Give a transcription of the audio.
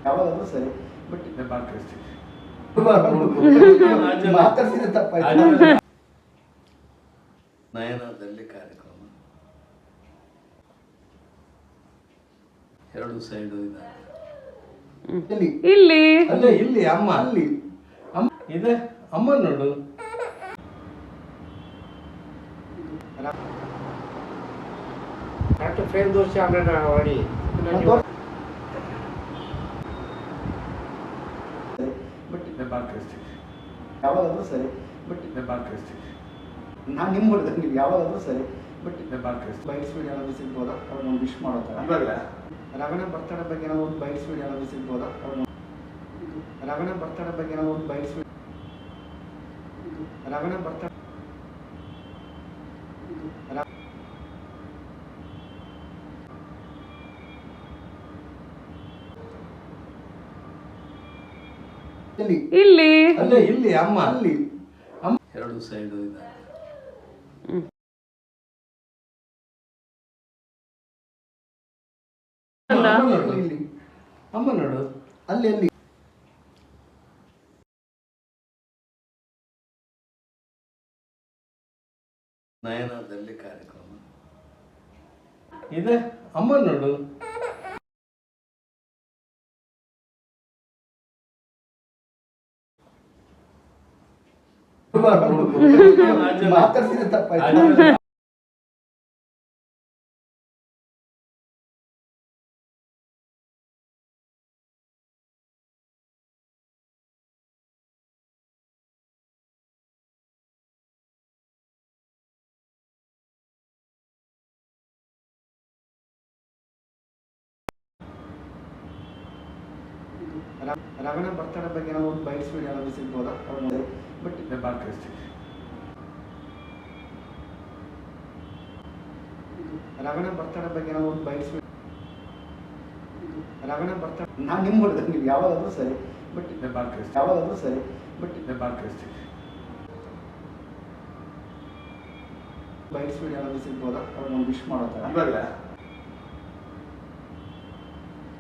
ಯಾವಾಗಾದ್ರೂ ಸರಿ ಬಟ್ ಮಾತಾಡ್ಸಿದ್ರೆ ಮಾತಾಡ್ಸಿದ್ರೆ ನಯನದಲ್ಲಿ ಕಾರ್ಯಕ್ರಮ ಎರಡು ಸೈಡು ಇಲ್ಲಿ ಇಲ್ಲಿ ಅಲ್ಲೇ ಇಲ್ಲಿ ಅಮ್ಮ ಅಲ್ಲಿ ಅಮ್ಮ ಇದೆ ಅಮ್ಮ ನೋಡು ಡಾಕ್ಟರ್ ಫೇರ್ದೋಷಿ ಅಂಗನವಾಡಿ ಬಟ್ ಯಾವಾಗಾದ್ರೂ ಸರಿ ಬಟ್ ನಾನು ನಿಮ್ಮ ಹುಡುಗ ನೀವು ಯಾವಾಗಾದ್ರೂ ಸರಿ ಬಟ್ ಬೈಟ್ಸ್ ವಿಡಿಯೋ ಏನಾದ್ರು ಸಿಗ್ಬೋದಾ ಅವ್ರು ಒಂದು ವಿಶ್ ಮಾಡೋ ಥರ ರಗಣ ಬರ್ತಡೇ ಬಗ್ಗೆ ಏನಾದ್ರು ಒಂದು ಬೈಟ್ಸ್ ವಿಡಿಯೋ ಏನಾದ್ರು ಸಿಗ್ಬೋದಾ ಅವ್ರು ರಗಣ ಬರ್ತಡೇ ಬಗ್ಗೆ ಏನಾದ್ರು ಒಂದು ಬೈಟ್ಸ್ ರಗಣ ಬರ್ತಡೇ ಇಲ್ಲಿ ಇಲ್ಲಿ ಅಲ್ಲೇ ಇಲ್ಲಿ ಅಮ್ಮ ಅಲ್ಲಿ ಅಮ್ಮ ಎರಡು ಸೈಡು ಇಲ್ಲಿ ಅಮ್ಮ ನೋಡು ಅಲ್ಲಿ ಅಲ್ಲಿ ನಯನದಲ್ಲಿ ಕಾರ್ಯಕ್ರಮ ಇದೆ ಅಮ್ಮ ನೋಡು ಮಾತಾಡ್ಸಿದ್ರೆ ತಪ್ಪಾಯ್ತು ರಗಣ ಬರ್ತಡೇ ಬಗ್ಗೆ ಏನಾದ್ರು ಒಂದು ಬೈಟ್ಸ್ ವಿಡಿಯೋ ಏನಾದ್ರು ಸಿಗ್ಬೋದಾ ಅವ್ರು ಬಟ್ ರಗಣ ಬರ್ತಡೇ ಬಗ್ಗೆ ಏನಾದ್ರು ಒಂದು ಬೈಟ್ಸ್ ರಗಣ ಬರ್ತಡೇ ನಾನು ನಿಮ್ಮ ಹುಡುಗ ನೀವು ಯಾವಾಗಾದ್ರೂ ಸರಿ ಬಟ್ ಯಾವಾಗಾದ್ರೂ ಸರಿ ಬಟ್ ಬೈಟ್ಸ್ ವಿಡಿಯೋ ಏನಾದ್ರು ಸಿಗ್ಬೋದಾ ಅವ್ರು ಒಂದು ವಿಶ್ ಮಾಡೋ ಥರ